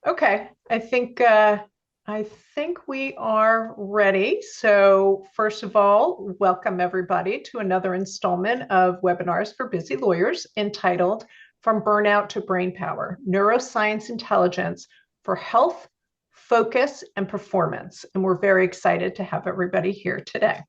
Okay, I think we are ready. So first of all, welcome everybody to another installment of webinars for busy lawyers entitled From Burnout to Brainpower: Neuroscience Intelligence for Health, Focus, and Performance. And we're very excited to have everybody here today.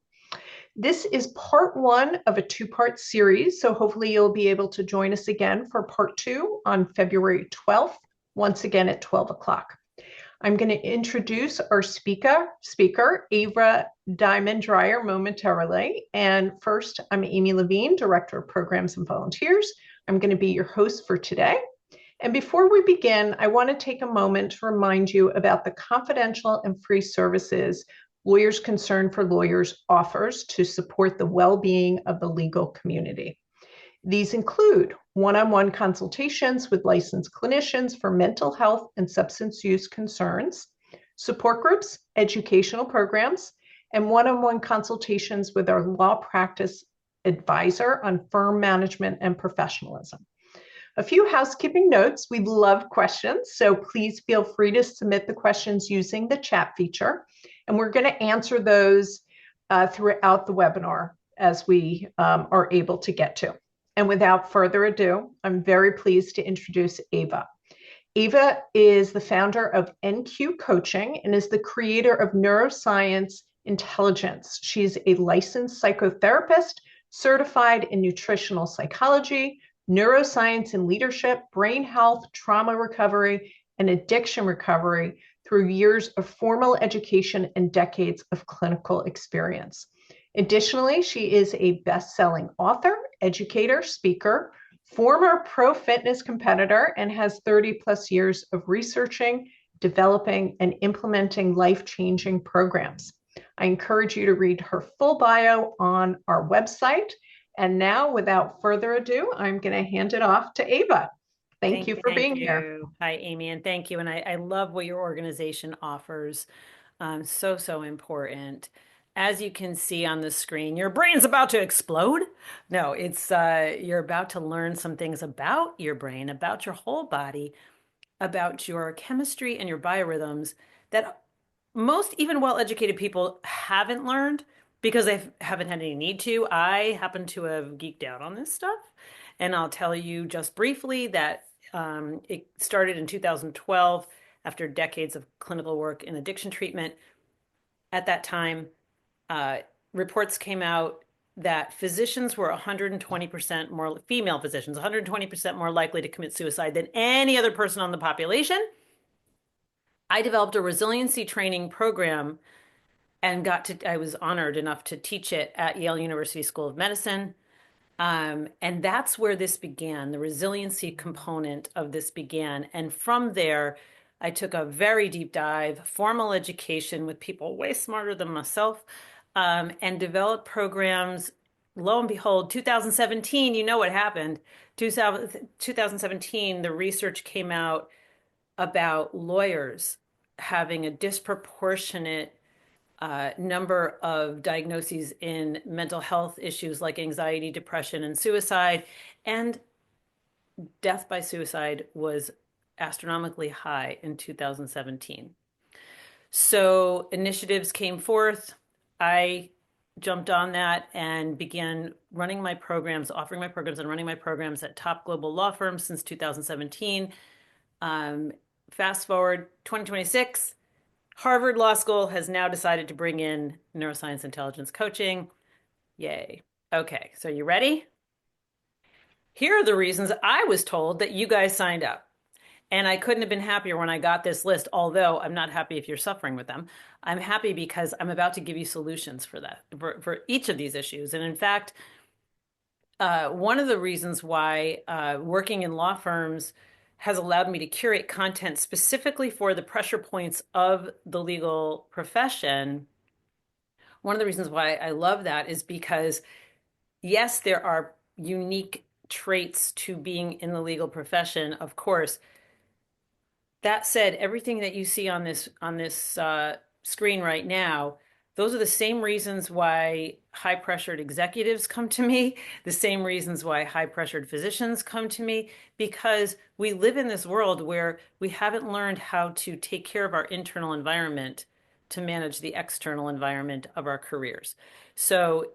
This is part one of a two-part series, so hopefully you'll be able to join us again for part two on February 12th, once again at 12 o'clock. I'm going to introduce our speaker, Ava Diamond Dreyer, momentarily. And first, I'm Amy Levine, Director of Programs and Volunteers. I'm going to be your host for today. And before we begin, I want to take a moment to remind you about the confidential and free services Lawyers Concern for Lawyers offers to support the well-being of the legal community. These include one-on-one consultations with licensed clinicians for mental health and substance use concerns, support groups, educational programs, and one-on-one consultations with our law practice advisor on firm management and professionalism. A few housekeeping notes. We love questions, so please feel free to submit the questions using the chat feature, and we're going to answer those throughout the webinar as we are able to get to. And without further ado, I'm very pleased to introduce Ava. Ava is the founder of NQ Coaching and is the creator of Neuroscience Intelligence. She's a licensed psychotherapist, certified in nutritional psychology, neuroscience and leadership, brain health, trauma recovery, and addiction recovery through years of formal education and decades of clinical experience. Additionally, she is a best-selling author, educator, speaker, former pro fitness competitor, and has 30 plus years of researching, developing, and implementing life-changing programs. I encourage you to read her full bio on our website. And now, without further ado, I'm going to hand it off to Ava. Thank you for being here. Hi, Amy, and thank you. And I love what your organization offers. So important. As you can see on the screen, your brain's about to explode. No, it's you're about to learn some things about your brain, about your whole body, about your chemistry and your biorhythms that most even well-educated people haven't learned because they haven't had any need to. I happen to have geeked out on this stuff, and I'll tell you just briefly that it started in 2012 after decades of clinical work in addiction treatment. At that time, uh, reports came out that physicians were 120% more, female physicians, 120% more likely to commit suicide than any other person on the population. I developed a resiliency training program and I was honored enough to teach it at Yale University School of Medicine. And that's where this began. The resiliency component of this began. And from there, I took a very deep dive, formal education with people way smarter than myself, and developed programs. Lo and behold, 2017, you know what happened. 2017, the research came out about lawyers having a disproportionate number of diagnoses in mental health issues like anxiety, depression, and suicide. And death by suicide was astronomically high in 2017. So initiatives came forth. I jumped on that and began running my programs, offering my programs and running my programs at top global law firms since 2017. Um, Fast forward 2026, Harvard Law School has now decided to bring in neuroscience intelligence coaching. Yay. Okay, so you ready? Here are the reasons I was told that you guys signed up. And I couldn't have been happier when I got this list, although I'm not happy if you're suffering with them. I'm happy because I'm about to give you solutions for that, for each of these issues. And in fact, one of the reasons why working in law firms has allowed me to curate content specifically for the pressure points of the legal profession. One of the reasons why I love that is because, yes, there are unique traits to being in the legal profession, of course. That said, everything that you see on this screen right now, Those are the same reasons why high pressured executives come to me, the same reasons why high pressured physicians come to me, because we live in this world where we haven't learned how to take care of our internal environment to manage the external environment of our careers. So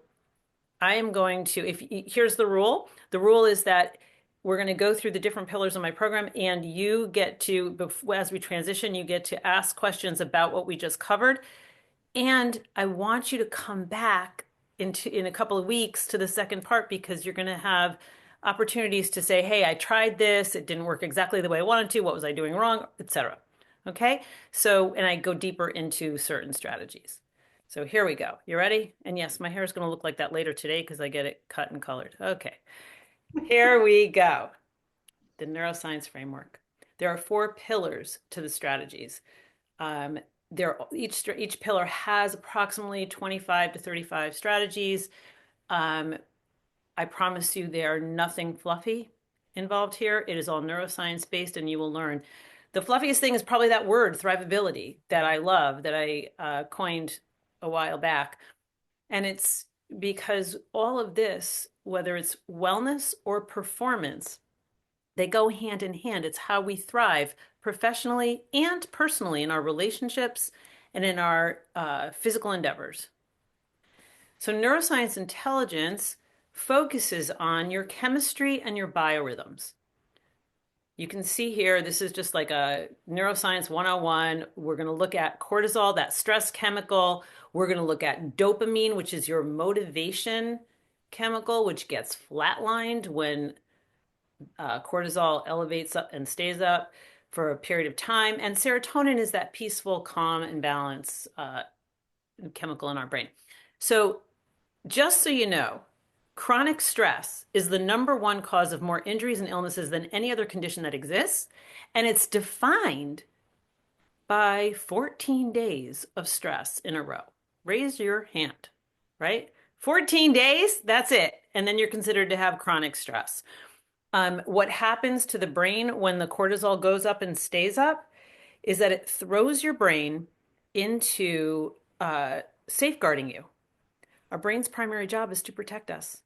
I am going to, if here's the rule. The rule is that we're going to go through the different pillars of my program, and you get to, as we transition, you get to ask questions about what we just covered. And I want you to come back in a couple of weeks to the second part because you're going to have opportunities to say, "Hey, I tried this. It didn't work exactly the way I wanted to. What was I doing wrong?" etc. Okay? So, and I go deeper into certain strategies. So here we go. You ready? And yes, my hair is going to look like that later today because I get it cut and colored. Okay. Here we go. The neuroscience framework. There are four pillars to the strategies. Um, each pillar has approximately 25 to 35 strategies. Um, I promise you there are nothing fluffy involved here. It is all neuroscience based, and you will learn. The fluffiest thing is probably that word, thrivability, that I love, that I coined a while back. And it's because all of this, whether it's wellness or performance, they go hand in hand. It's how we thrive professionally and personally in our relationships and in our physical endeavors. So, neuroscience intelligence focuses on your chemistry and your biorhythms. You can see here, this is just like a neuroscience 101. We're going to look at cortisol, that stress chemical. We're going to look at dopamine, which is your motivation chemical, which gets flatlined when cortisol elevates up and stays up for a period of time. And serotonin is that peaceful, calm, and balance chemical in our brain. So, just so you know, chronic stress is the number one cause of more injuries and illnesses than any other condition that exists. And it's defined by 14 days of stress in a row. Raise your hand, right? 14 days, that's it. And then you're considered to have chronic stress. What happens to the brain when the cortisol goes up and stays up is that it throws your brain into safeguarding you. Our brain's primary job is to protect us.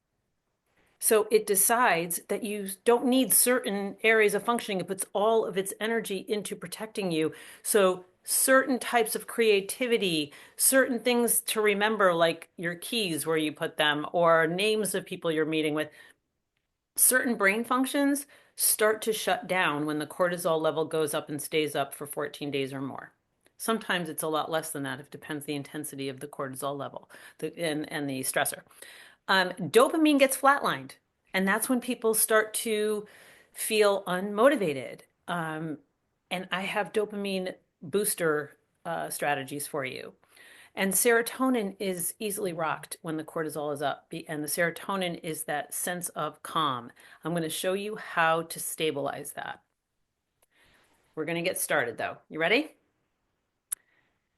So it decides that you don't need certain areas of functioning. It puts all of its energy into protecting you. So certain types of creativity, certain things to remember, like your keys, where you put them, or names of people you're meeting with, certain brain functions start to shut down when the cortisol level goes up and stays up for 14 days or more. Sometimes it's a lot less than that. It depends the intensity of the cortisol level and the stressor. Dopamine gets flatlined, and that's when people start to feel unmotivated. And I have dopamine booster strategies for you. And serotonin is easily rocked when the cortisol is up. And the serotonin is that sense of calm. I'm going to show you how to stabilize that. We're going to get started though. You ready?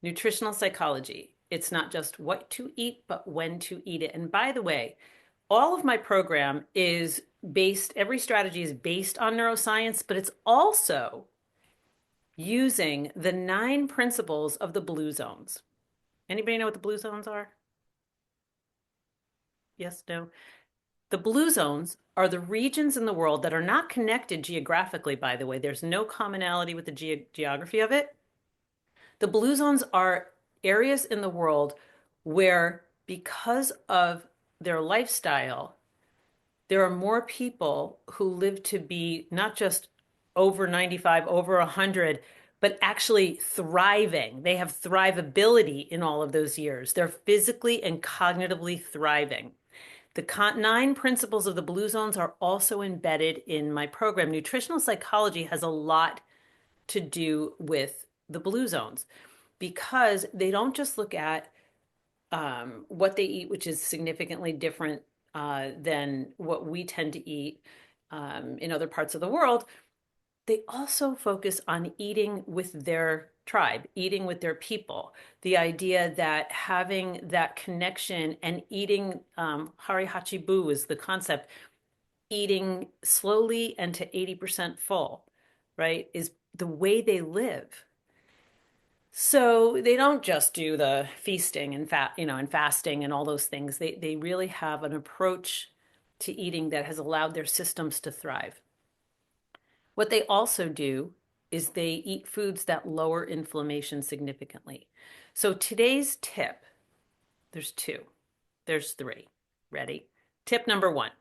Nutritional psychology. It's not just what to eat, but when to eat it. And by the way, all of my program is based, every strategy is based on neuroscience, but it's also using the 9 principles of the blue zones. Anybody know what the blue zones are? Yes, no? The blue zones are the regions in the world that are not connected geographically, by the way. There's no commonality with the geography of it. The blue zones are areas in the world where, because of their lifestyle, there are more people who live to be not just over 95, over 100, but actually thriving. They have thrivability in all of those years. They're physically and cognitively thriving. The 9 principles of the blue zones are also embedded in my program. Nutritional psychology has a lot to do with the blue zones because they don't just look at what they eat, which is significantly different than what we tend to eat in other parts of the world. They also focus on eating with their tribe, eating with their people. The idea that having that connection and eating, Hari Hachibu is the concept, eating slowly and to 80% full, right, is the way they live. So they don't just do the feasting and and fasting and all those things. They really have an approach to eating that has allowed their systems to thrive. What they also do is they eat foods that lower inflammation significantly. So today's tip, there's two, there's three. Ready? Tip number one.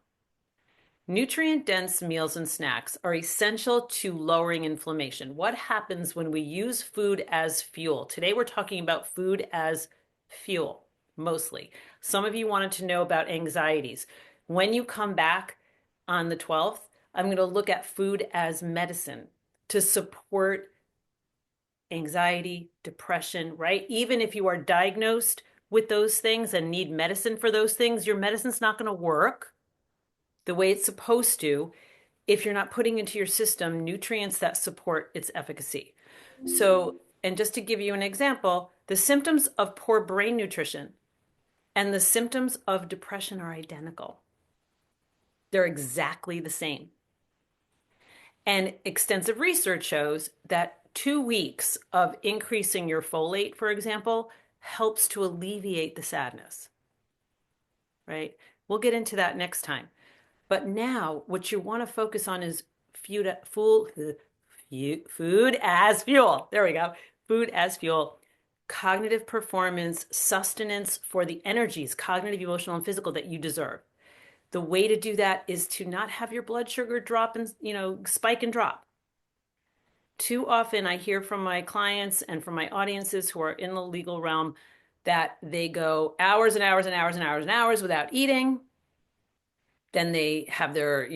Nutrient dense meals and snacks are essential to lowering inflammation. What happens when we use food as fuel? Today we're talking about food as fuel, mostly. Some of you wanted to know about anxieties. When you come back on the 12th, I'm going to look at food as medicine to support anxiety, depression, right? Even if you are diagnosed with those things and need medicine for those things, your medicine's not going to work the way it's supposed to if you're not putting into your system nutrients that support its efficacy. So, and just to give you an example, the symptoms of poor brain nutrition and the symptoms of depression are identical. They're exactly the same. And extensive research shows that 2 weeks of increasing your folate, for example, helps to alleviate the sadness, right? We'll get into that next time. But now what you want to focus on is food as fuel. There we go. Food as fuel. Cognitive performance, sustenance for the energies, cognitive, emotional, and physical that you deserve. The way to do that is to not have your blood sugar drop and, spike and drop. Too often I hear from my clients and from my audiences who are in the legal realm that they go hours and hours and hours and hours and hours without eating. Then they have their,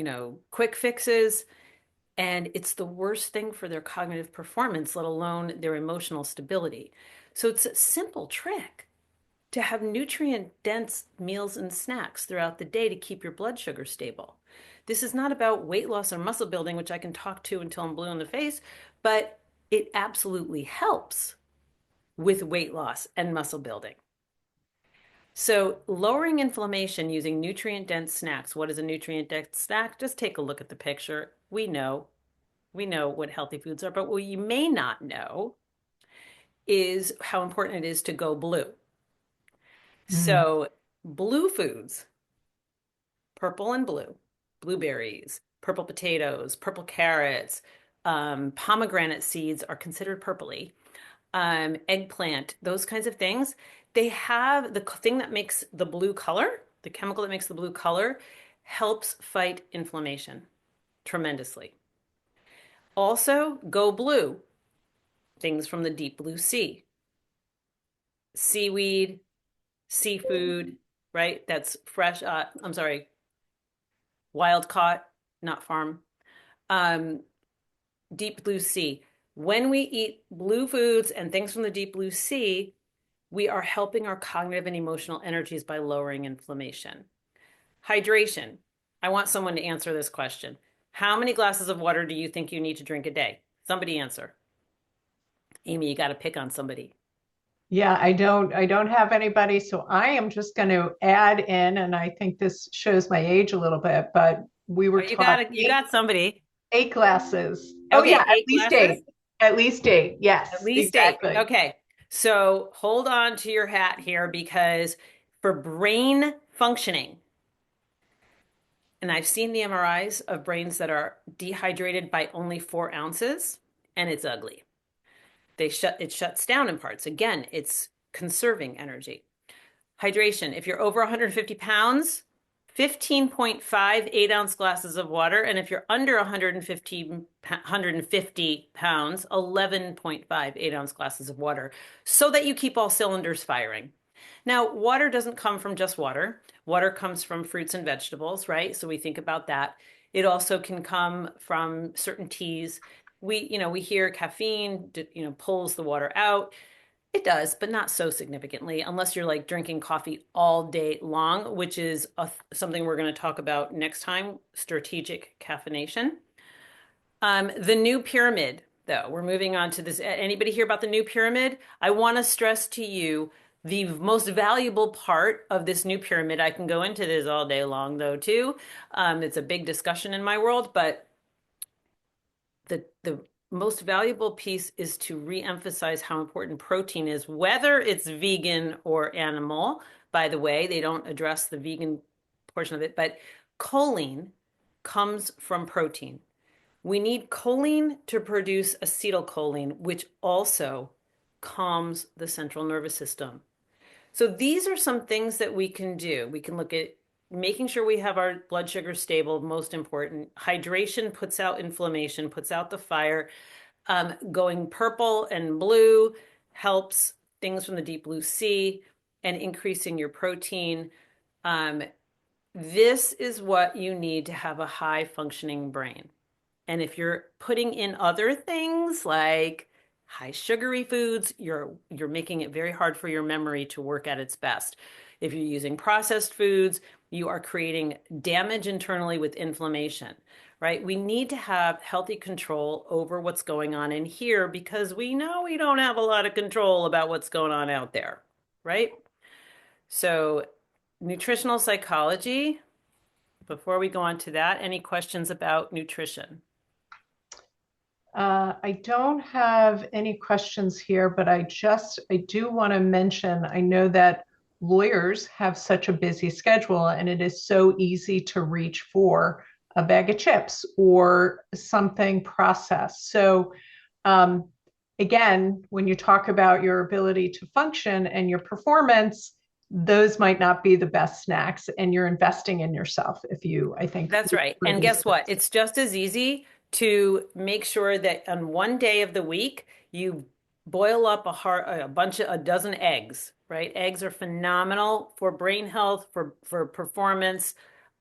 quick fixes, and it's the worst thing for their cognitive performance, let alone their emotional stability. So it's a simple trick to have nutrient dense meals and snacks throughout the day to keep your blood sugar stable. This is not about weight loss or muscle building, which I can talk to until I'm blue in the face, but it absolutely helps with weight loss and muscle building. So, lowering inflammation using nutrient dense snacks. What is a nutrient dense snack? Just take a look at the picture. We know what healthy foods are, but what you may not know is how important it is to go blue. Mm. So, blue foods, purple and blue, blueberries, purple potatoes, purple carrots, pomegranate seeds are considered purpley, eggplant, those kinds of things. They have the thing that makes the blue color, the chemical that makes the blue color, helps fight inflammation tremendously. Also, go blue, things from the deep blue sea, seaweed, seafood, right? That's fresh, I'm sorry, wild caught, not farm. Um, Deep blue sea. When we eat blue foods and things from the deep blue sea, we are helping our cognitive and emotional energies by lowering inflammation. Hydration. I want someone to answer this question. How many glasses of water do you think you need to drink a day? Somebody answer. Amy, you got to pick on somebody. Yeah, I don't have anybody, so I am just going to add in, and I think this shows my age a little bit, but we Oh, were you taught got it. You got somebody. 8 glasses. Oh yeah, Okay, at eight least glasses. eight. At least eight. At Yes, least eight. exactly. Okay. So hold on to your hat here because for brain functioning, and I've seen the MRIs of brains that are dehydrated by only 4 ounces, and it's ugly. It shuts down in parts. Again, it's conserving energy. Hydration. If you're over 150 pounds, 15.5 8-ounce glasses of water. And if you're under 150 pounds, 11.5 8-ounce glasses of water so that you keep all cylinders firing. Now, water doesn't come from just water. Water comes from fruits and vegetables, right? So we think about that. It also can come from certain teas. We hear caffeine, pulls the water out. It does, but not so significantly, unless you're like drinking coffee all day long, which is something we're going to talk about next time, strategic caffeination. The new pyramid, though, we're moving on to this. Anybody hear about the new pyramid? I want to stress to you the most valuable part of this new pyramid. I can go into this all day long, though, too. It's a big discussion in my world, but the most valuable piece is to reemphasize how important protein is, whether it's vegan or animal. By the way, they don't address the vegan portion of it, but choline comes from protein. We need choline to produce acetylcholine, which also calms the central nervous system. So these are some things that we can do. We can look at making sure we have our blood sugar stable, most important. Hydration puts out inflammation, puts out the fire. Going purple and blue helps things from the deep blue sea and increasing your protein. Um, this is what you need to have a high functioning brain. And if you're putting in other things like high sugary foods, you're making it very hard for your memory to work at its best. If you're using processed foods, you are creating damage internally with inflammation, right? We need to have healthy control over what's going on in here because we know we don't have a lot of control about what's going on out there, right? So, nutritional psychology, before we go on to that, any questions about nutrition? I don't have any questions here, but I do want to mention, I know that lawyers have such a busy schedule and it is so easy to reach for a bag of chips or something processed. So, um, again, when you talk about your ability to function and your performance, those might not be the best snacks, and you're investing in yourself if you, I think, That's reach right. for And these guess what? foods. It's just as easy to make sure that on one day of the week you boil up a dozen eggs, right? Eggs are phenomenal for brain health, for performance.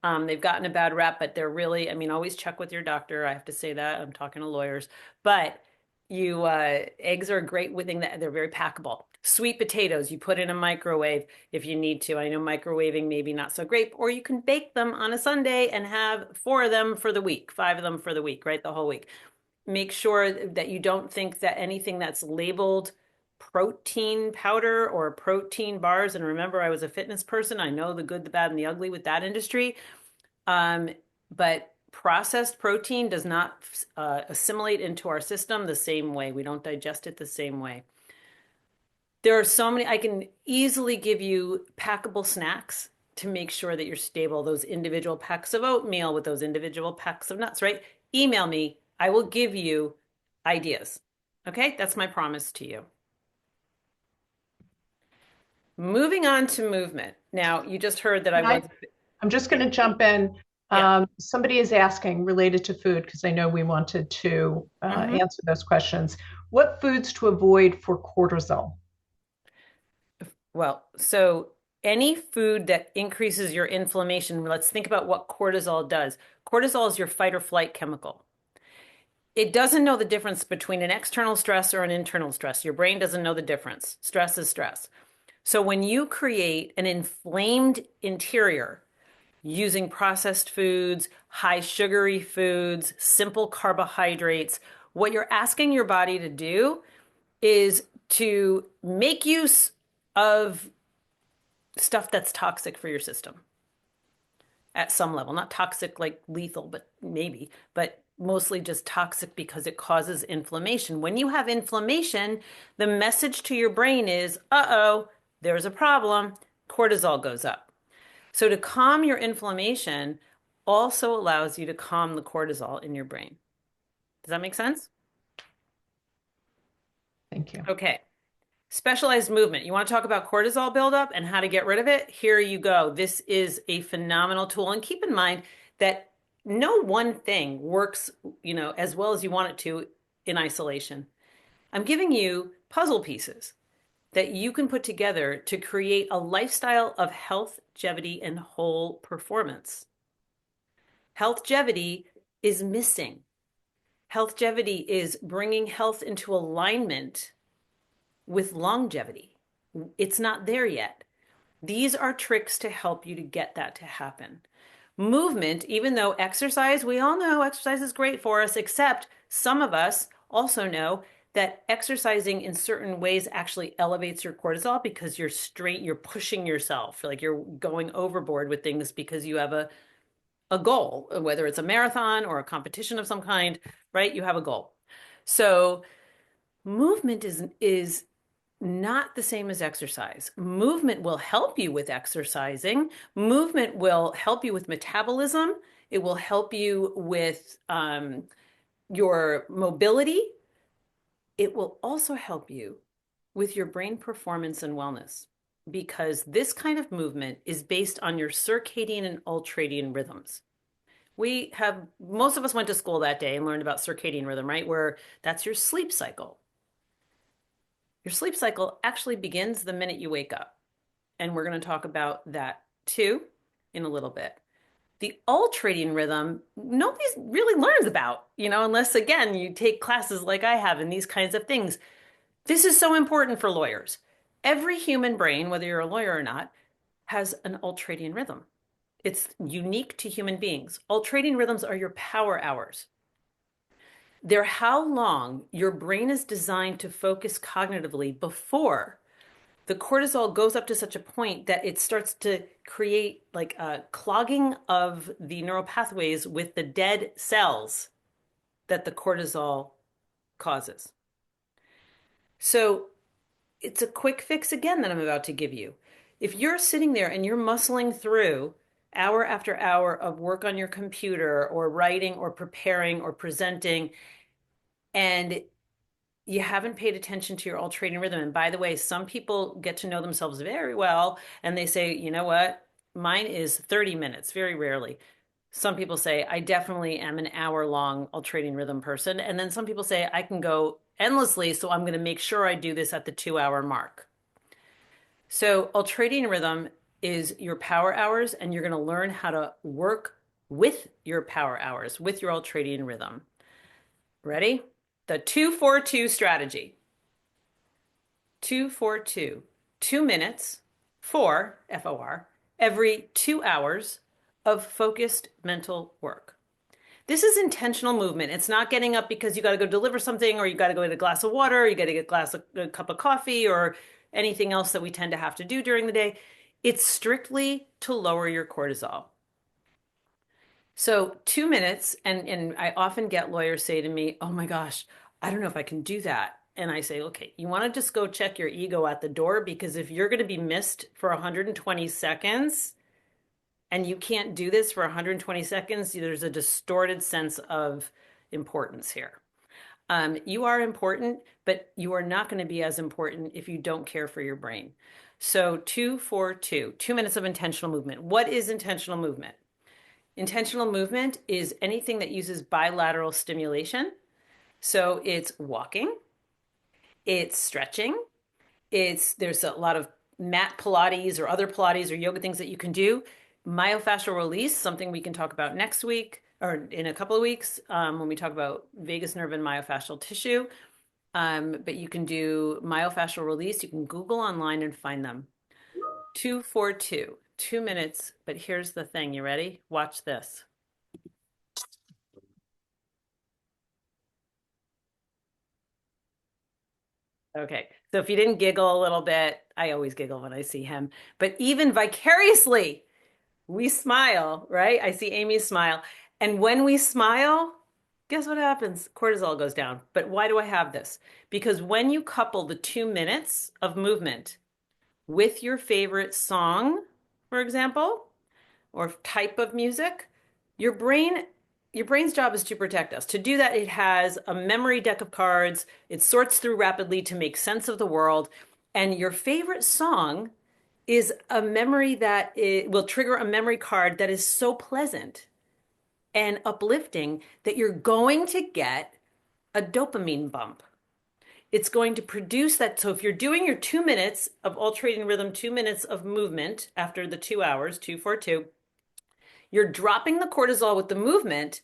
They've gotten a bad rap, but they're really, I mean, always check with your doctor. I have to say that. I'm talking to lawyers. But eggs are a great thing that they're very packable. Sweet potatoes, you put in a microwave if you need to. I know microwaving maybe not so great, or you can bake them on a Sunday and have four of them for the week, five of them for the week, right? The whole week. Make sure that you don't think that anything that's labeled protein powder or protein bars, and remember, I was a fitness person. I know the good, the bad, and the ugly with that industry. Um, but processed protein does not assimilate into our system the same way. We don't digest it the same way. There are so many, I can easily give you packable snacks to make sure that you're stable. Those individual packs of oatmeal with those individual packs of nuts, right? Email me. I will give you ideas. Okay, that's my promise to you. Moving on to movement. Now, you just heard that I Can was, I'm just going to jump in. yeah. Somebody is asking related to food because I know we wanted to Mhm. answer those questions. What foods to avoid for cortisol? Well, so any food that increases your inflammation, let's think about what cortisol does. Cortisol is your fight or flight chemical. It doesn't know the difference between an external stress or an internal stress. Your brain doesn't know the difference. Stress is stress. So when you create an inflamed interior using processed foods, high sugary foods, simple carbohydrates, what you're asking your body to do is to make use of stuff that's toxic for your system at some level. Not toxic like lethal, but maybe, but mostly just toxic because it causes inflammation. When you have inflammation, the message to your brain is, uh-oh, there's a problem. Cortisol goes up. So to calm your inflammation also allows you to calm the cortisol in your brain. Does that make sense? Thank you. Okay. Specialized movement. You want to talk about cortisol buildup and how to get rid of it? Here you go. This is a phenomenal tool. And keep in mind that no one thing works, as well as you want it to in isolation. I'm giving you puzzle pieces that you can put together to create a lifestyle of health, longevity, and whole performance. Healthgevity is missing. Healthgevity is bringing health into alignment with longevity. It's not there yet. These are tricks to help you to get that to happen. Movement, even though exercise, we all know exercise is great for us, except some of us also know that exercising in certain ways actually elevates your cortisol because you're pushing yourself, like you're going overboard with things because you have a goal, whether it's a marathon or a competition of some kind, right? You have a goal. So movement is not the same as exercise. Movement will help you with exercising. Movement will help you with metabolism. It will help you with your mobility. It will also help you with your brain performance and wellness because this kind of movement is based on your circadian and ultradian rhythms. Most of us went to school that day and learned about circadian rhythm, right? Where that's your sleep cycle. Your sleep cycle actually begins the minute you wake up. And we're going to talk about that too in a little bit. The ultradian rhythm, nobody really learns about, unless again, you take classes like I have and these kinds of things. This is so important for lawyers. Every human brain, whether you're a lawyer or not, has an ultradian rhythm. It's unique to human beings. Ultradian rhythms are your power hours. They're how long your brain is designed to focus cognitively before the cortisol goes up to such a point that it starts to create like a clogging of the neural pathways with the dead cells that the cortisol causes. So it's a quick fix again that I'm about to give you. If you're sitting there and you're muscling through hour after hour of work on your computer or writing or preparing or presenting, and you haven't paid attention to your ultradian rhythm. And by the way, some people get to know themselves very well and they say, you know what? Mine is 30 minutes, very rarely. Some people say, I definitely am an hour long ultradian rhythm person. And then some people say, I can go endlessly. So I'm going to make sure I do this at the 2 hour mark. So ultradian rhythm is your power hours, and you're going to learn how to work with your power hours, with your ultradian rhythm. Ready? The 2-4-2 strategy. 2-4-2, 2 minutes, FOR, every 2 hours of focused mental work. This is intentional movement. It's not getting up because you got to go deliver something or you got to go get a glass of water, or you got to get a cup of coffee or anything else that we tend to have to do during the day. It's strictly to lower your cortisol. So 2 minutes, and I often get lawyers say to me, oh my gosh, I don't know if I can do that. And I say, okay, you want to just go check your ego at the door, because if you're going to be missed for 120 seconds and you can't do this for 120 seconds, there's a distorted sense of importance here. You are important, but you are not going to be as important if you don't care for your brain. So 2-4-2, 2 minutes of intentional movement. What is intentional movement? Intentional movement is anything that uses bilateral stimulation. So it's walking, it's stretching, there's a lot of mat Pilates or other Pilates or yoga things that you can do. Myofascial release, something we can talk about next week or in a couple of weeks when we talk about vagus nerve and myofascial tissue. But you can do myofascial release. You can Google online and find them. 2-4-2, 2 minutes. But here's the thing. You ready? Watch this. Okay. So if you didn't giggle a little bit, I always giggle when I see him, but even vicariously, we smile, right? I see Amy smile. And when we smile, guess what happens? Cortisol goes down. But why do I have this? Because when you couple the 2 minutes of movement with your favorite song, for example, or type of music, your brain's job is to protect us. To do that, it has a memory deck of cards. It sorts through rapidly to make sense of the world. And your favorite song is a memory that it will trigger a memory card that is so pleasant and uplifting that you're going to get a dopamine bump. It's going to produce that. So if you're doing your 2 minutes of ultradian rhythm, 2 minutes of movement after the 2 hours, 2-4-2, you're dropping the cortisol with the movement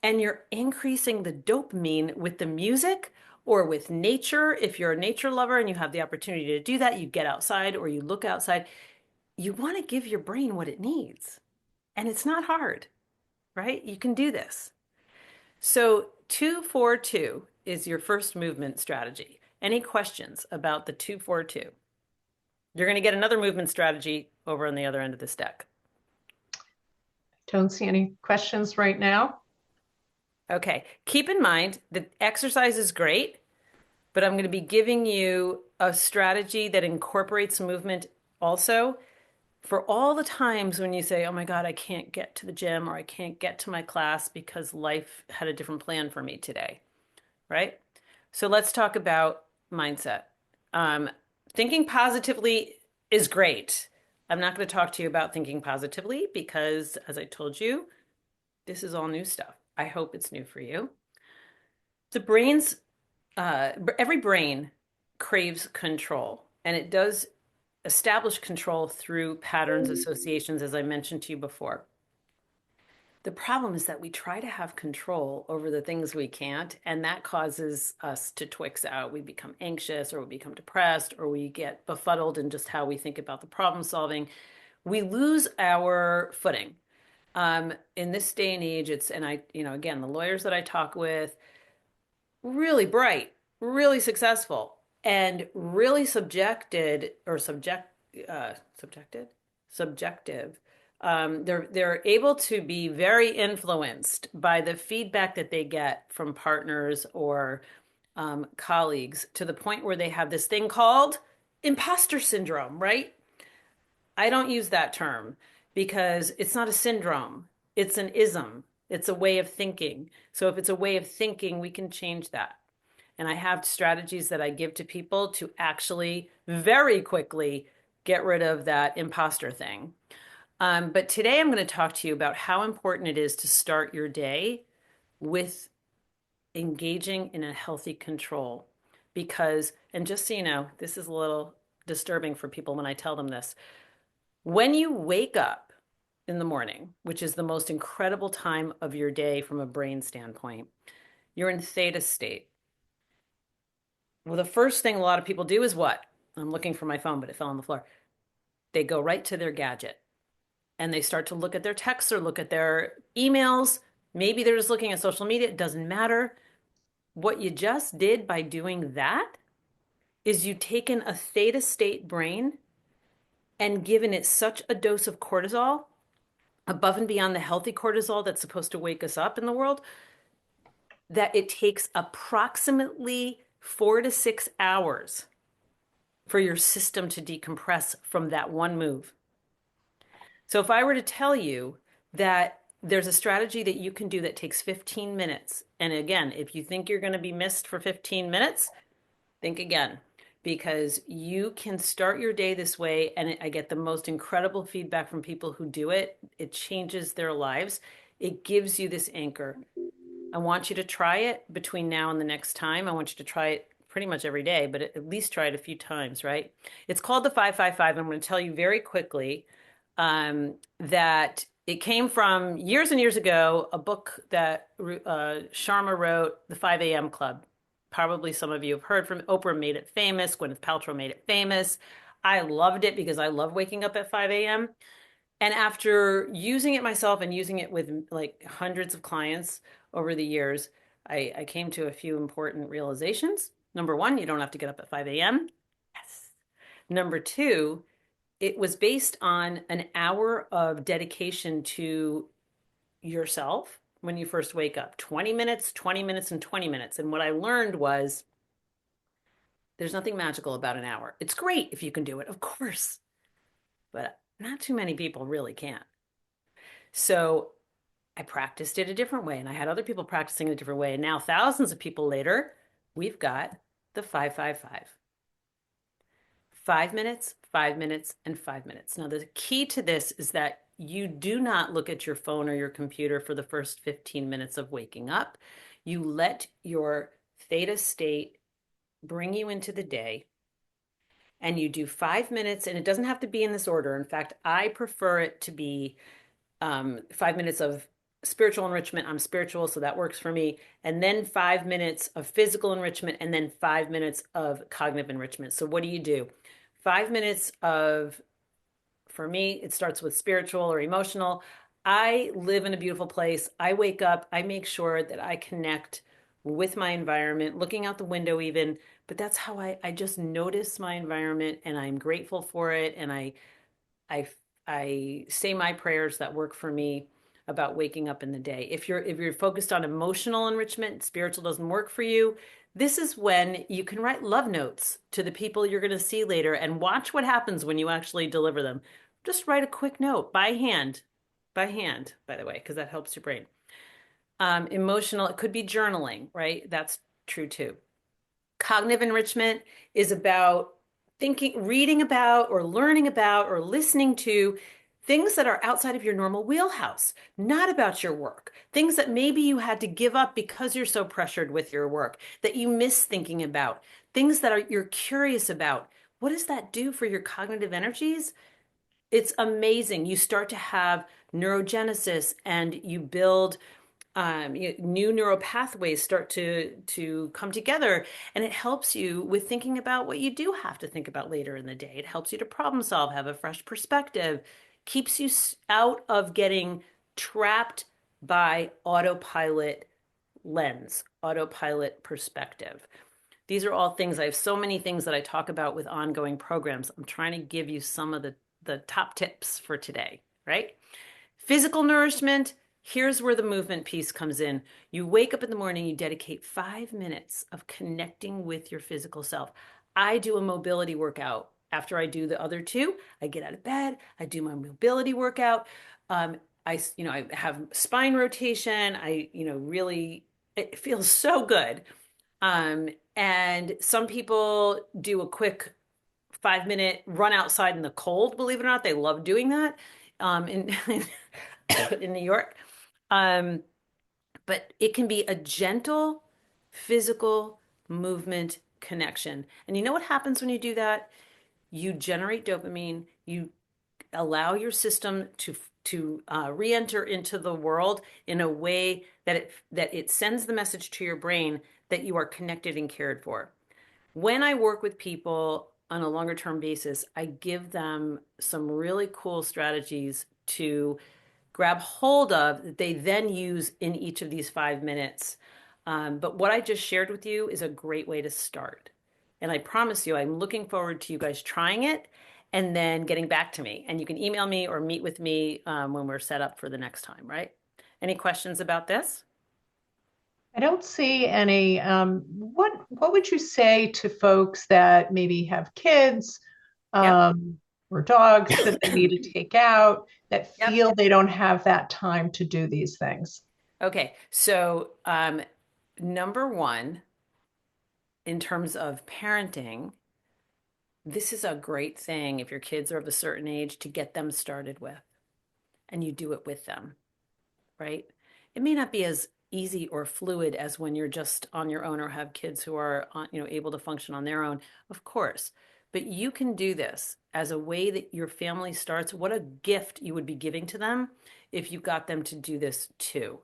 and you're increasing the dopamine with the music or with nature. If you're a nature lover and you have the opportunity to do that, you get outside or you look outside. You want to give your brain what it needs. And it's not hard, right? You can do this. So 2-4-2 is your first movement strategy. Any questions about the 2-4-2? You're going to get another movement strategy over on the other end of this deck. Don't see any questions right now. Okay. Keep in mind that exercise is great, but I'm going to be giving you a strategy that incorporates movement also for all the times when you say, oh my God, I can't get to the gym or I can't get to my class because life had a different plan for me today, right? So let's talk about mindset. Um, Thinking positively is great. I'm not going to talk to you about thinking positively because, as I told you, this is all new stuff. I hope it's new for you. The brain's every brain craves control, and it does establish control through patterns, associations, as I mentioned to you before. The problem is that we try to have control over the things we can't, and that causes us to twix out. We become anxious, or we become depressed, or we get befuddled in just how we think about the problem solving. We lose our footing. In this day and age, and again, the lawyers that I talk with, really bright, really successful, and really subjected, subjective. They're able to be very influenced by the feedback that they get from partners or colleagues to the point where they have this thing called imposter syndrome, right? I don't use that term because it's not a syndrome. It's an ism. It's a way of thinking. So if it's a way of thinking, we can change that. And I have strategies that I give to people to actually very quickly get rid of that imposter thing. But today I'm going to talk to you about how important it is to start your day with engaging in a healthy control. Because, and just so you know, this is a little disturbing for people when I tell them this. When you wake up in the morning, which is the most incredible time of your day from a brain standpoint, you're in theta state. Well, the first thing a lot of people do is what? I'm looking for my phone, but it fell on the floor. They go right to their gadget and they start to look at their texts or look at their emails. Maybe they're just looking at social media. It doesn't matter. What you just did by doing that is you taken a theta state brain and given it such a dose of cortisol above and beyond the healthy cortisol that's supposed to wake us up in the world that it takes approximately 4 to 6 hours for your system to decompress from that one move. So if I were to tell you that there's a strategy that you can do that takes 15 minutes, and again, if you think you're going to be missed for 15 minutes, think again, because you can start your day this way. And I get the most incredible feedback from people who do it. It changes their lives. It gives you this anchor. I want you to try it between now and the next time. I want you to try it pretty much every day, but at least try it a few times, right? It's called the 555. I'm going to tell you very quickly that it came from years and years ago, a book that Sharma wrote, The 5 a.m. Club. Probably some of you have heard from Oprah made it famous. Gwyneth Paltrow made it famous. I loved it because I love waking up at 5 a.m. And after using it myself and using it with like hundreds of clients over the years, I came to a few important realizations. Number one, you don't have to get up at 5 a.m. Yes. Number two, it was based on an hour of dedication to yourself when you first wake up 20 minutes, 20 minutes, and 20 minutes. And what I learned was there's nothing magical about an hour. It's great if you can do it, of course, but not too many people really can. So I practiced it a different way, and I had other people practicing it a different way. And now, thousands of people later, we've got the 555. 5 minutes, 5 minutes, and 5 minutes. Now, the key to this is that you do not look at your phone or your computer for the first 15 minutes of waking up. You let your theta state bring you into the day, and you do 5 minutes, and it doesn't have to be in this order. In fact, I prefer it to be 5 minutes of spiritual enrichment. I'm spiritual, so that works for me. And then 5 minutes of physical enrichment, and then 5 minutes of cognitive enrichment. So what do? 5 minutes of, for me, it starts with spiritual or emotional. I live in a beautiful place. I wake up, I make sure that I connect with my environment, looking out the window even, but that's how I just notice my environment and I'm grateful for it. And I I say my prayers that work for me. about waking up in the day. If you're focused on emotional enrichment, spiritual doesn't work for you, this is when you can write love notes to the people you're going to see later and watch what happens when you actually deliver them. Just write a quick note by hand, by the way, because that helps your brain. Emotional, it could be journaling, right? That's true too. Cognitive enrichment is about thinking, reading about, or learning about, or listening to things that are outside of your normal wheelhouse, not about your work, things that maybe you had to give up because you're so pressured with your work that you miss thinking about, things that you're curious about. What does that do for your cognitive energies? It's amazing. You start to have neurogenesis and you build new neural pathways start to come together, and it helps you with thinking about what you do have to think about later in the day. It helps you to problem solve, have a fresh perspective, keeps you out of getting trapped by autopilot lens, autopilot perspective. These are all things. I have so many things that I talk about with ongoing programs. I'm trying to give you some of the top tips for today, right? Physical nourishment, here's where the movement piece comes in. You wake up in the morning, you dedicate 5 minutes of connecting with your physical self. I do a mobility workout. After I do the other two, I get out of bed, I do my mobility workout. I have spine rotation. Really, it feels so good. And some people do a quick 5 minute run outside in the cold, believe it or not. They love doing that in in New York. Um, but it can be a gentle physical movement connection. And you know what happens when you do that? You generate dopamine. You allow your system to re-enter into the world in a way that it sends the message to your brain that you are connected and cared for. When I work with people on a longer term basis, I give them some really cool strategies to grab hold of that they then use in each of these 5 minutes. But what I just shared with you is a great way to start. And I promise you, I'm looking forward to you guys trying it and then getting back to me. And you can email me or meet with me when we're set up for the next time, right? Any questions about this? I don't see any. What would you say to folks that maybe have kids Yep. um, or dogs that they need to take out that Yep. feel they don't have that time to do these things? Okay. So, number one, in terms of parenting, this is a great thing if your kids are of a certain age to get them started with, and you do it with them, right? It may not be as easy or fluid as when you're just on your own or have kids who are able to function on their own, of course. But you can do this as a way that your family starts. What a gift you would be giving to them if you got them to do this too.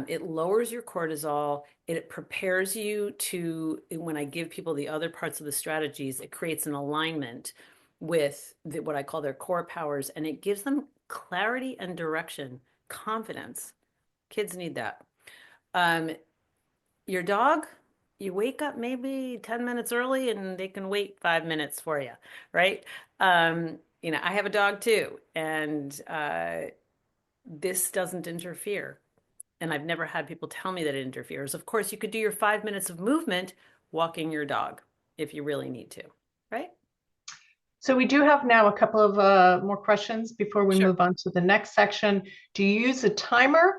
It lowers your cortisol. It prepares you to, when I give people the other parts of the strategies, it creates an alignment with what I call their core powers, and it gives them clarity and direction, confidence. Kids need that. Um, your dog, you wake up maybe 10 minutes early and they can wait 5 minutes for you, right? I have a dog too, and this doesn't interfere. And I've never had people tell me that it interferes. Of course, you could do your 5 minutes of movement walking your dog if you really need to, right? So we do have now a couple of more questions before we Sure. move on to the next section. Do you use a timer?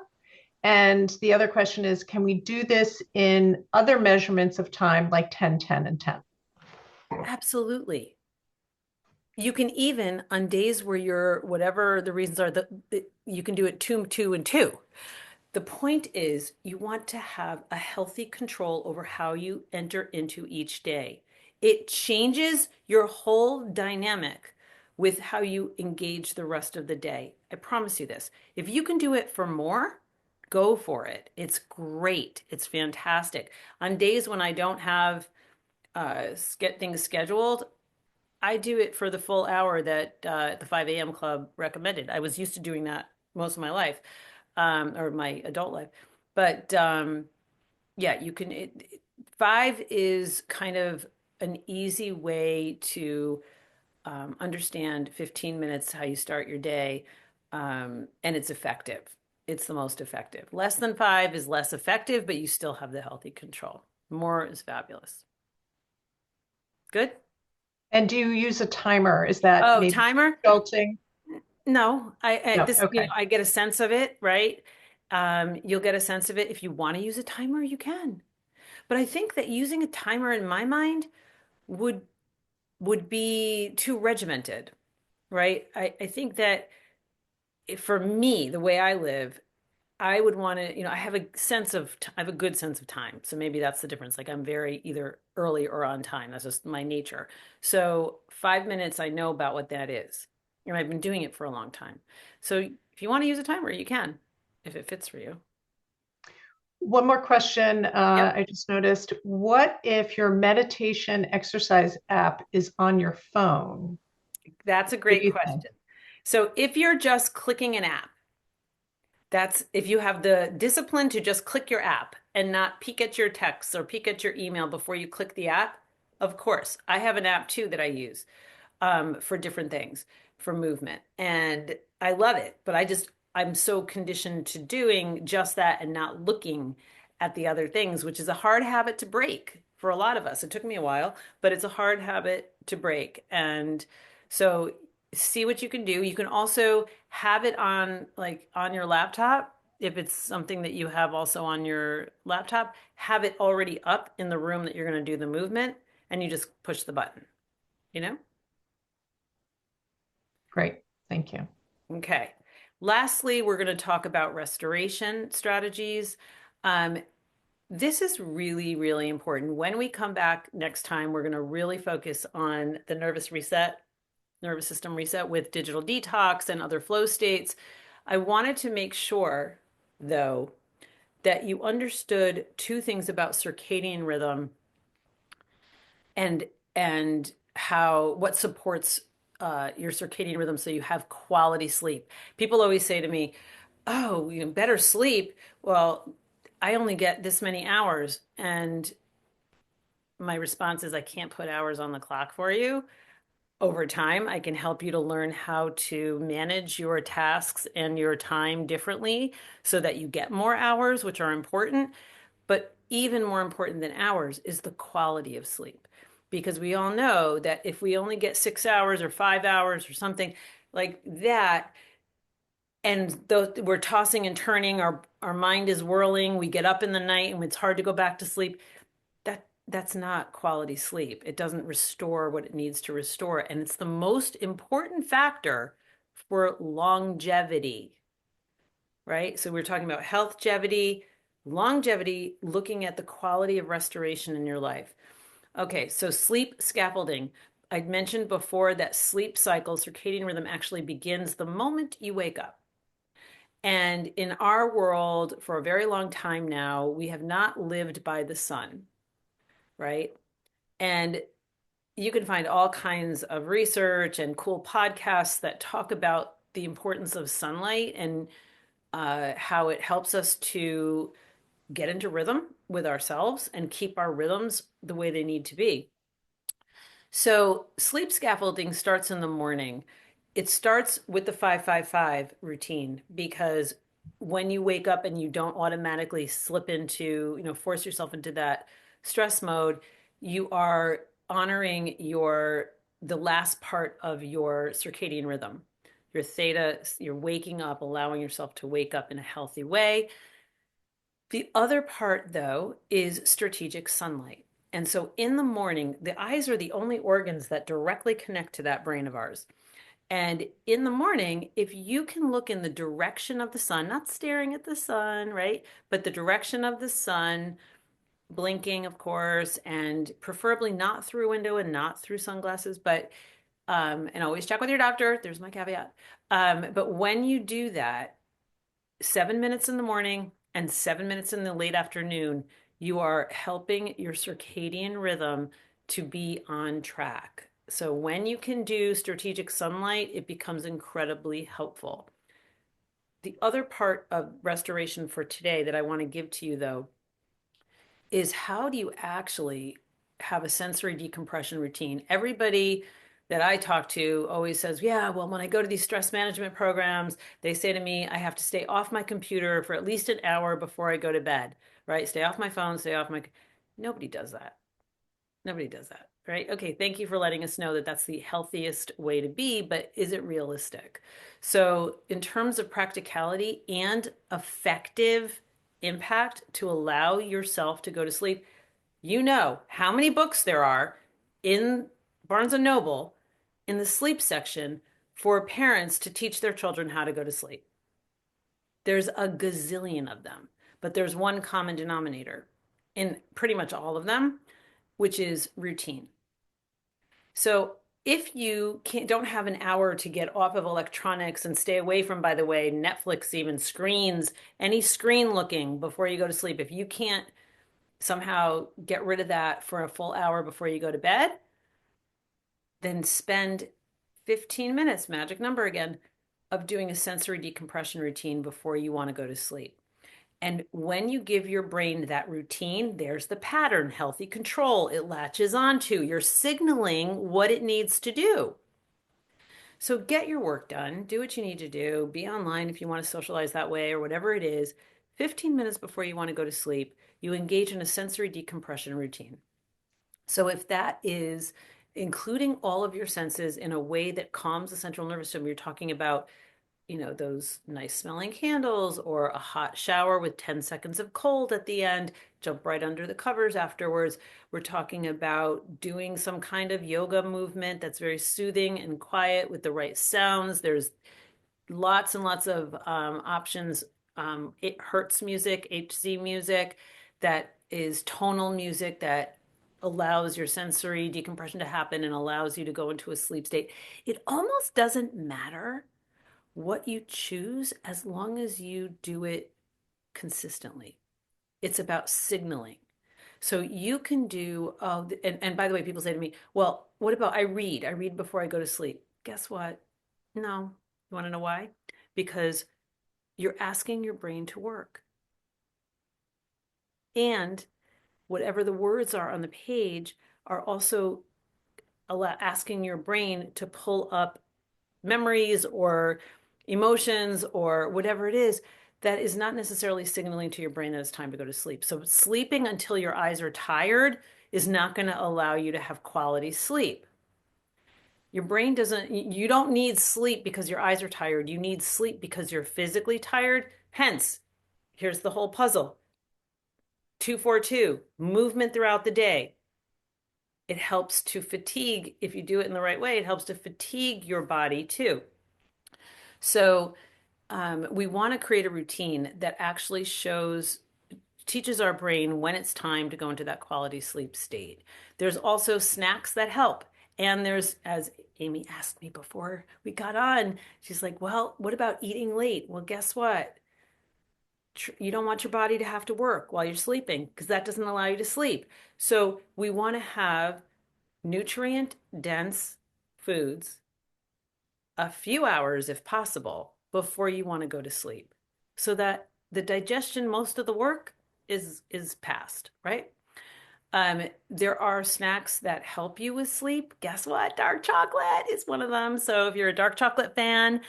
And the other question is, can we do this in other measurements of time like 10, 10, and 10? Absolutely. You can even on days where you're whatever the reasons are, you can do it two, two, and two. The point is, you want to have a healthy control over how you enter into each day. It changes your whole dynamic with how you engage the rest of the day. I promise you this. If you can do it for more, go for it. It's great. It's fantastic. On days when I don't have get things scheduled, I do it for the full hour that the 5 a.m. club recommended. I was used to doing that most of my life, or my adult life. But yeah, you can. Five is kind of an easy way to understand 15 minutes how you start your day, and it's effective. it's the most effective. Less than 5 is less effective, but you still have the healthy control. More is fabulous. Good. And do you use a timer? Is that Oh, maybe timer? adulting? No, No. Okay. I get a sense of it, right? You'll get a sense of it. If you want to use a timer, you can. But I think that using a timer in my mind would would be too regimented, right? I think that for me, the way I live, I would want to, I have a sense of, I have a good sense of time. So maybe that's the difference. Like I'm very either early or on time. That's just my nature. So 5 minutes, I know about what that is. And I've been doing it for a long time. So if you want to use a timer, you can, if it fits for you. One more question. Yep. I just noticed. What if your meditation exercise app is on your phone? That's a What do great you think? question. So if you're just clicking an app, that's if you have the discipline to just click your app and not peek at your texts or peek at your email before you click the app. Of course, I have an app too that I use for different things, for movement. And I love it, but I'm so conditioned to doing just that and not looking at the other things, which is a hard habit to break for a lot of us. It took me a while, but it's a hard habit to break. And so see what you can do. You can also have it on like on your laptop. If it's something that you have also on your laptop, have it already up in the room that you're going to do the movement and you just push the button, you know? Great. Thank you. Okay. Lastly, we're going to talk about restoration strategies. Um, this is really, really important. When we come back next time, we're going to really focus on the nervous system reset with digital detox and other flow states. I wanted to make sure, though, that you understood two things about circadian rhythm and how what supports your circadian rhythm so you have quality sleep. People always say to me, "Oh, you better sleep." Well, I only get this many hours, and my response is, I can't put hours on the clock for you. Over time, I can help you to learn how to manage your tasks and your time differently so that you get more hours, which are important. But even more important than hours is the quality of sleep. Because we all know that if we only get 6 hours or 5 hours or something like that, and though we're tossing and turning, our mind is whirling, we get up in the night and it's hard to go back to sleep, that's not quality sleep. It doesn't restore what it needs to restore. And it's the most important factor for longevity, right? So we're talking about healthgevity, longevity, looking at the quality of restoration in your life. Okay, so sleep scaffolding. I mentioned before that sleep cycle, circadian rhythm actually begins the moment you wake up. And in our world, for a very long time now, we have not lived by the sun, right? And you can find all kinds of research and cool podcasts that talk about the importance of sunlight and how it helps us to get into rhythm with ourselves and keep our rhythms the way they need to be. So, sleep scaffolding starts in the morning. It starts with the 555 routine because when you wake up and you don't automatically slip into, force yourself into that stress mode, you are honoring the last part of your circadian rhythm. Your theta, you're waking up, allowing yourself to wake up in a healthy way. The other part, though, is strategic sunlight. And so in the morning, the eyes are the only organs that directly connect to that brain of ours. And in the morning, if you can look in the direction of the sun, not staring at the sun, right? But the direction of the sun, blinking, of course, and preferably not through a window and not through sunglasses, but and always check with your doctor. There's my caveat. But when you do that, 7 minutes in the morning and 7 minutes in the late afternoon, you are helping your circadian rhythm to be on track. So when you can do strategic sunlight, it becomes incredibly helpful. The other part of restoration for today that I want to give to you, though, is how do you actually have a sensory decompression routine? Everybody that I talk to always says, yeah, well, when I go to these stress management programs, they say to me, I have to stay off my computer for at least an hour before I go to bed, right? Stay off my phone, stay off my. Nobody does that. Nobody does that, right? Okay, thank you for letting us know that that's the healthiest way to be, but is it realistic? So, in terms of practicality and effective impact to allow yourself to go to sleep, you know how many books there are in Barnes and Noble in the sleep section for parents to teach their children how to go to sleep. There's a gazillion of them, but there's one common denominator in pretty much all of them, which is routine. So if you don't have an hour to get off of electronics and stay away from, by the way, Netflix, even screens, any screen looking before you go to sleep, if you can't somehow get rid of that for a full hour before you go to bed, then spend 15 minutes, magic number again, of doing a sensory decompression routine before you want to go to sleep. And when you give your brain that routine, there's the pattern, healthy control. It latches onto. You're signaling what it needs to do. So get your work done, do what you need to do, be online if you want to socialize that way or whatever it is. 15 minutes before you want to go to sleep, you engage in a sensory decompression routine. So if that is including all of your senses in a way that calms the central nervous system, you're talking about those nice smelling candles or a hot shower with 10 seconds of cold at the end, jump right under the covers afterwards. We're talking about doing some kind of yoga movement that's very soothing and quiet with the right sounds. There's lots and lots of options. It hurts music, HZ music, that is tonal music that allows your sensory decompression to happen and allows you to go into a sleep state. It almost doesn't matter what you choose as long as you do it consistently. It's about signaling. So you can do, and by the way, people say to me, well, what about I read? I read before I go to sleep. Guess what? No. You want to know why? Because you're asking your brain to work. And whatever the words are on the page are also asking your brain to pull up memories or emotions or whatever it is that is not necessarily signaling to your brain that it's time to go to sleep. So sleeping until your eyes are tired is not going to allow you to have quality sleep. Your brain doesn't, you don't need sleep because your eyes are tired. You need sleep because you're physically tired. Hence, here's the whole puzzle 242, movement throughout the day. It helps to fatigue. If you do it in the right way, it helps to fatigue your body too. So we want to create a routine that actually teaches our brain when it's time to go into that quality sleep state. There's also snacks that help. And there's, as Amy asked me before we got on, she's like, well, what about eating late? Well, guess what? You don't want your body to have to work while you're sleeping because that doesn't allow you to sleep. So we want to have nutrient dense foods a few hours, if possible, before you want to go to sleep so that the digestion, most of the work is past, right? There are snacks that help you with sleep. Guess what? Dark chocolate is one of them. So if you're a dark chocolate fan,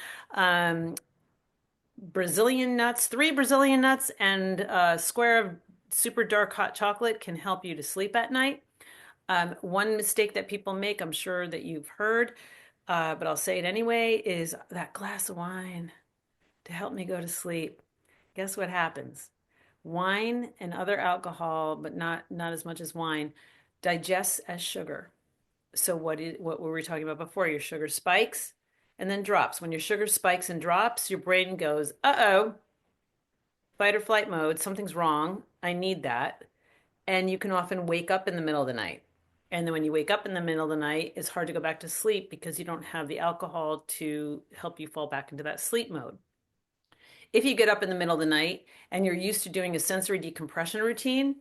Brazilian nuts, 3 Brazilian nuts, and a square of super dark hot chocolate can help you to sleep at night. One mistake that people make, I'm sure that you've heard, but I'll say it anyway, is that glass of wine to help me go to sleep. Guess what happens? Wine and other alcohol, but not as much as wine, digests as sugar. So what were we talking about before? Your sugar spikes and then drops. When your sugar spikes and drops, your brain goes, uh-oh, fight or flight mode, something's wrong. I need that. And you can often wake up in the middle of the night. And then when you wake up in the middle of the night, it's hard to go back to sleep because you don't have the alcohol to help you fall back into that sleep mode. If you get up in the middle of the night and you're used to doing a sensory decompression routine,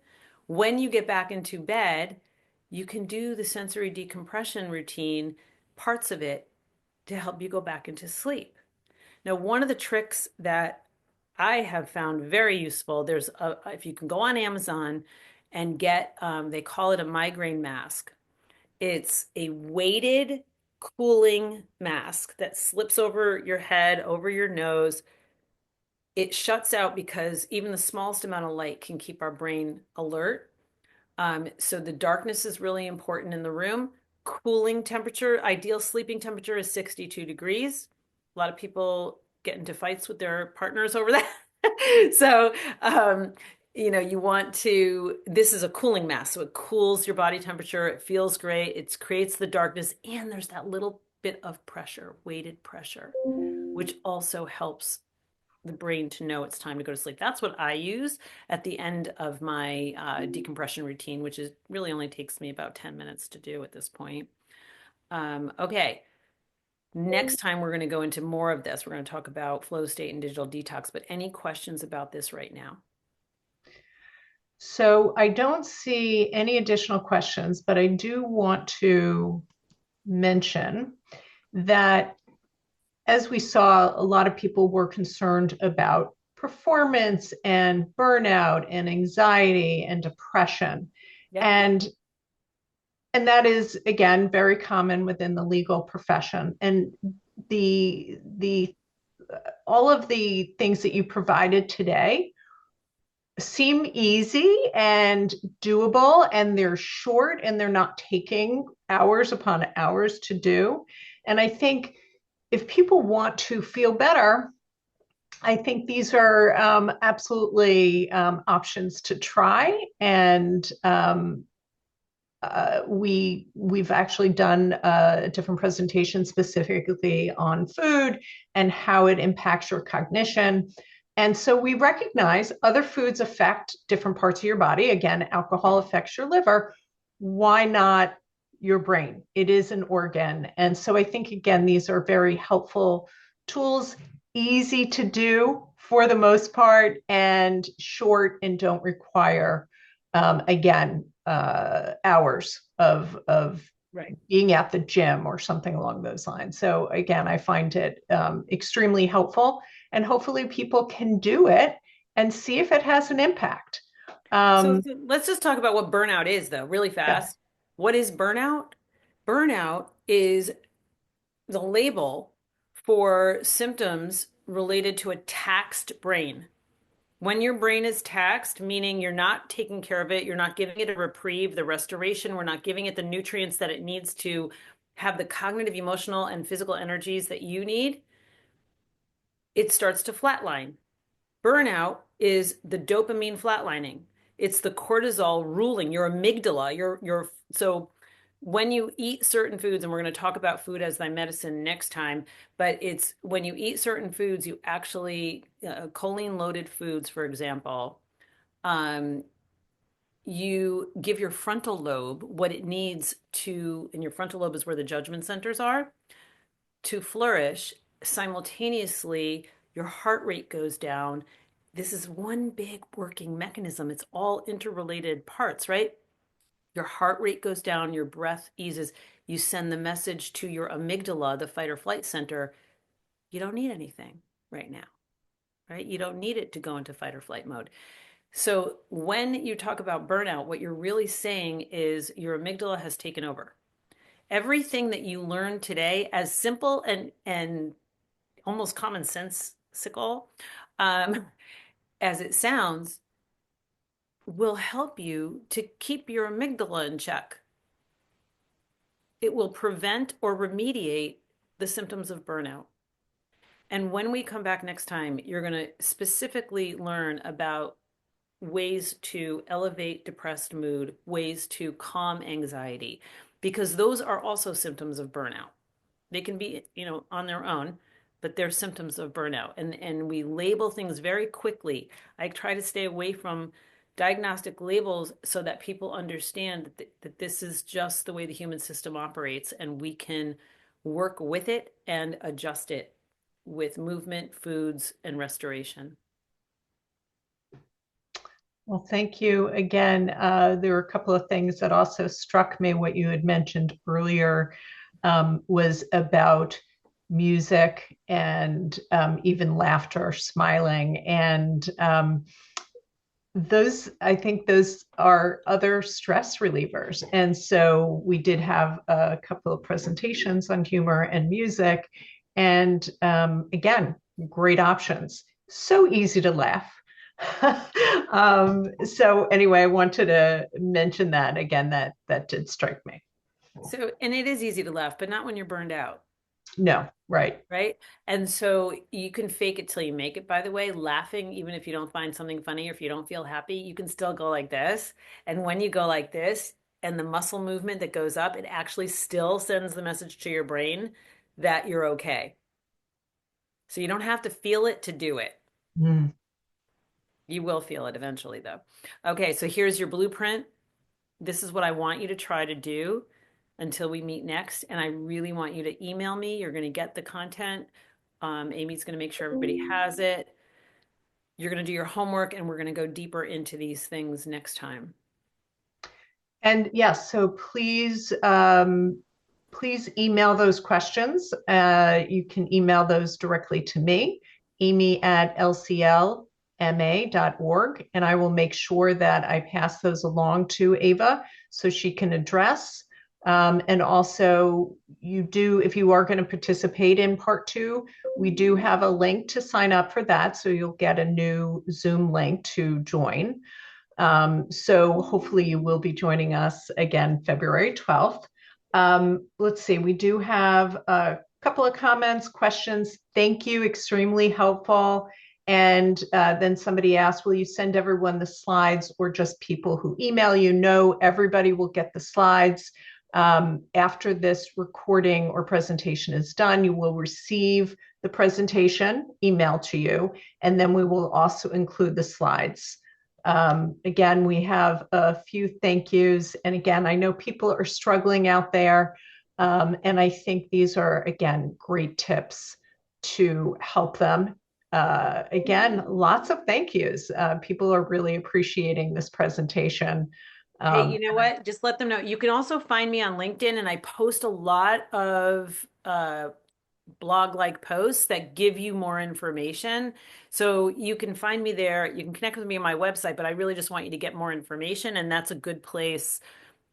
when you get back into bed, you can do the sensory decompression routine, parts of it, to help you go back into sleep. Now, one of the tricks that I have found very useful, if you can go on Amazon and get, they call it a migraine mask. It's a weighted cooling mask that slips over your head, over your nose. It shuts out because even the smallest amount of light can keep our brain alert. So the darkness is really important in the room. Cooling temperature, ideal sleeping temperature is 62 degrees. A lot of people get into fights with their partners over that. So, you want to, this is a cooling mask. So it cools your body temperature. It feels great. It creates the darkness. And there's that little bit of pressure, weighted pressure, which also helps the brain to know it's time to go to sleep. That's what I use at the end of my decompression routine, which is really only takes me about 10 minutes to do at this point. Okay. Next time we're going to go into more of this. We're going to talk about flow state and digital detox, but any questions about this right now? So I don't see any additional questions, but I do want to mention that as we saw, a lot of people were concerned about performance and burnout and anxiety and depression. Yep. And and that is again very common within the legal profession. And the all of the things that you provided today seem easy and doable, and they're short, and they're not taking hours upon hours to do. And I think if people want to feel better, I think these are absolutely options to try. And we've actually done a different presentation specifically on food and how it impacts your cognition. And so we recognize other foods affect different parts of your body. Again, alcohol affects your liver. Why not your brain? It is an organ. And so I think, again, these are very helpful tools, easy to do for the most part, and short and don't require, again, hours of Right. being at the gym or something along those lines. So again, I find it extremely helpful, and hopefully people can do it and see if it has an impact. So Um, let's just talk about what burnout is, though, really yeah. fast. What is burnout? Burnout is the label for symptoms related to a taxed brain. When your brain is taxed, meaning you're not taking care of it, you're not giving it a reprieve, the restoration, we're not giving it the nutrients that it needs to have the cognitive, emotional, and physical energies that you need, it starts to flatline. Burnout is the dopamine flatlining. It's the cortisol ruling your amygdala. So when you eat certain foods, and we're going to talk about food as thy medicine next time, but it's when you eat certain foods, you actually choline loaded foods, for example, um, you give your frontal lobe what it needs to, and your frontal lobe is where the judgment centers are, to flourish. Simultaneously, your heart rate goes down. This is one big working mechanism. It's all interrelated parts, right? Your heart rate goes down, your breath eases. You send the message to your amygdala, the fight or flight center, you don't need anything right now, right? You don't need it to go into fight or flight mode. So when you talk about burnout, what you're really saying is your amygdala has taken over. Everything that you learned today, as simple and almost commonsensical as it sounds, will help you to keep your amygdala in check. It will prevent or remediate the symptoms of burnout. And when we come back next time, you're going to specifically learn about ways to elevate depressed mood, ways to calm anxiety, because those are also symptoms of burnout. They can be, on their own, but they're symptoms of burnout. And we label things very quickly. I try to stay away from diagnostic labels so that people understand that this is just the way the human system operates, and we can work with it and adjust it with movement, foods, and restoration. Well, thank you again. There were a couple of things that also struck me. What you had mentioned earlier was about music and even laughter, smiling. And I think those are other stress relievers. And so we did have a couple of presentations on humor and music. And again, great options. So easy to laugh. So anyway, I wanted to mention that again, that did strike me. So, and it is easy to laugh, but not when you're burned out. No, right. Right. And so you can fake it till you make it, by the way, laughing, even if you don't find something funny or if you don't feel happy, you can still go like this. And when you go like this and the muscle movement that goes up, it actually still sends the message to your brain that you're okay. So you don't have to feel it to do it. Mm. You will feel it eventually, though. Okay. So here's your blueprint. This is what I want you to try to do until we meet next. And I really want you to email me. You're going to get the content. Amy's going to make sure everybody has it. You're going to do your homework, and we're going to go deeper into these things next time. And yes, so please email those questions. You can email those directly to me, Amy at lclma.org, and I will make sure that I pass those along to Ava so she can address. And also, if you are going to participate in part two, we do have a link to sign up for that. So you'll get a new Zoom link to join. So hopefully you will be joining us again February 12th. Let's see, we do have a couple of comments, questions. Thank you, extremely helpful. And then somebody asked, will you send everyone the slides or just people who email you? No, everybody will get the slides. After this recording or presentation is done, you will receive the presentation emailed to you, and then we will also include the slides. Again, we have a few thank yous. And again, I know people are struggling out there. And I think these are, again, great tips to help them. Again, lots of thank yous. People are really appreciating this presentation. Hey, you know what? Just let them know. You can also find me on LinkedIn, and I post a lot of blog-like posts that give you more information. So you can find me there. You can connect with me on my website, but I really just want you to get more information, and that's a good place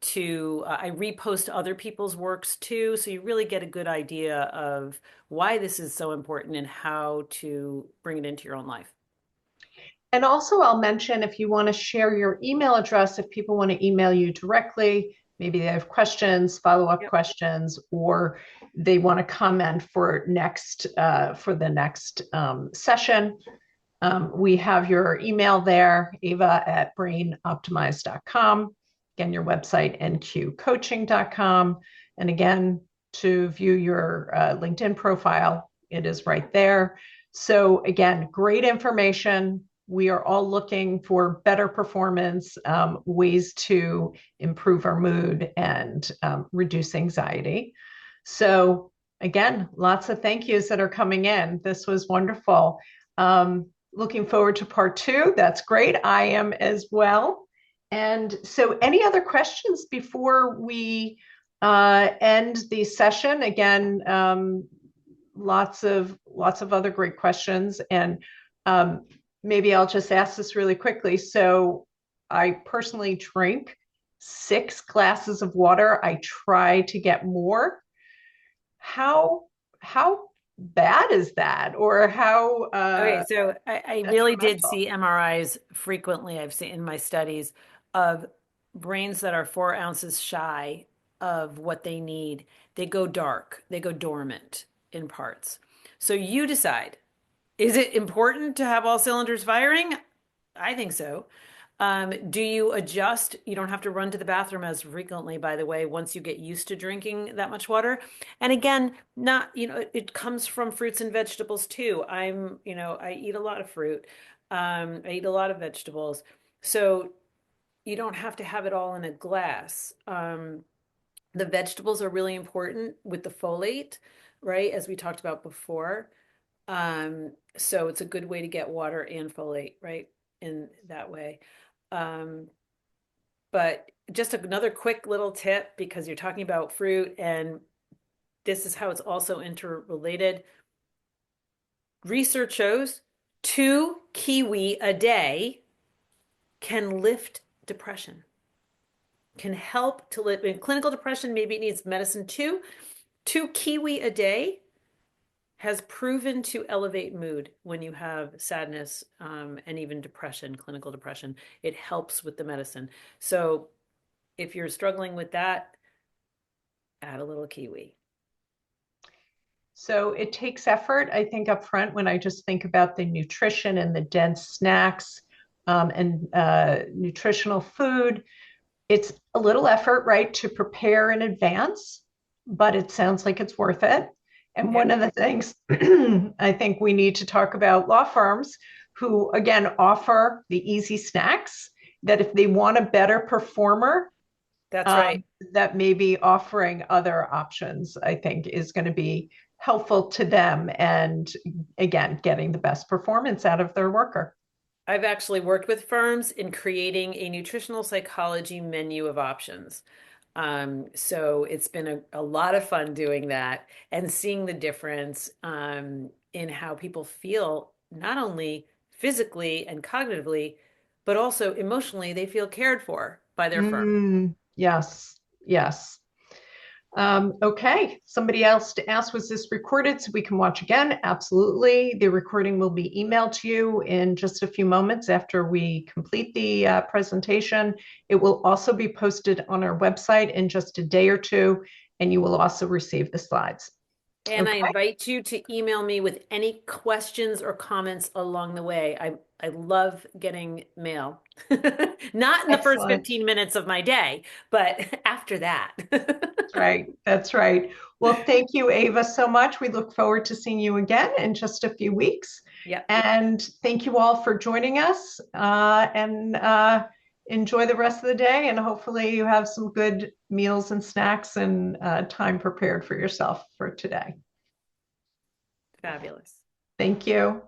to I repost other people's works too, so you really get a good idea of why this is so important and how to bring it into your own life. And also, I'll mention if you want to share your email address, if people want to email you directly, maybe they have questions, follow-up Yep. questions, or they want to comment for the next session. We have your email there, Ava at brainoptimize.com. Again, your website, nqcoaching.com. And again, to view your LinkedIn profile, it is right there. So again, great information. We are all looking for better performance, ways to improve our mood and reduce anxiety. So again, lots of thank yous that are coming in. This was wonderful. Looking forward to part two. That's great. I am as well. And so, any other questions before we end the session? Again, lots of other great questions, and maybe I'll just ask this really quickly. So, I personally drink 6 glasses of water. I try to get more. How bad is that, or how Okay, so I really did detrimental? see MRIs frequently. I've seen in my studies of brains that are 4 ounces shy of what they need. They go dark, they go dormant in parts. So you decide, is it important to have all cylinders firing? I think so. Do you adjust? You don't have to run to the bathroom as frequently, by the way, once you get used to drinking that much water. And again, not, it comes from fruits and vegetables too. I eat a lot of fruit. I eat a lot of vegetables. So you don't have to have it all in a glass. The vegetables are really important with the folate, right? As we talked about before. So it's a good way to get water and folate, right? In that way. Um, but just another quick little tip because you're talking about fruit and this is how it's also interrelated. Research shows 2 kiwi a day can lift depression, can help to live in clinical depression. Maybe it needs medicine too. 2 kiwi a day has proven to elevate mood when you have sadness, and even depression, clinical depression. It helps with the medicine. So if you're struggling with that, add a little kiwi. So it takes effort, I think, up front when I just think about the nutrition and the dense snacks and nutritional food. It's a little effort, right, to prepare in advance, but it sounds like it's worth it. And Yeah, one of the things I think we need to talk about law firms who, again, offer the easy snacks that if they want a better performer, that's right. um, that maybe offering other options, I think, is going to be helpful to them. And again, getting the best performance out of their worker. I've actually worked with firms in creating a nutritional psychology menu of options. So it's been a lot of fun doing that and seeing the difference in how people feel, not only physically and cognitively, but also emotionally. They feel cared for by their firm. Yes, yes. Okay, somebody else to ask, was this recorded so we can watch again? Absolutely. The recording will be emailed to you in just a few moments after we complete the presentation. It will also be posted on our website in just a day or two, and you will also receive the slides. And I Okay, invite you to email me with any questions or comments along the way. I love getting mail. Not in the first excellent. 15 minutes of my day, but after that. That's right. That's right. Well, thank you, Ava, so much. We look forward to seeing you again in just a few weeks. Yep, And thank you all for joining us. And enjoy the rest of the day. And hopefully, you have some good meals and snacks and time prepared for yourself for today. fabulous. Thank you.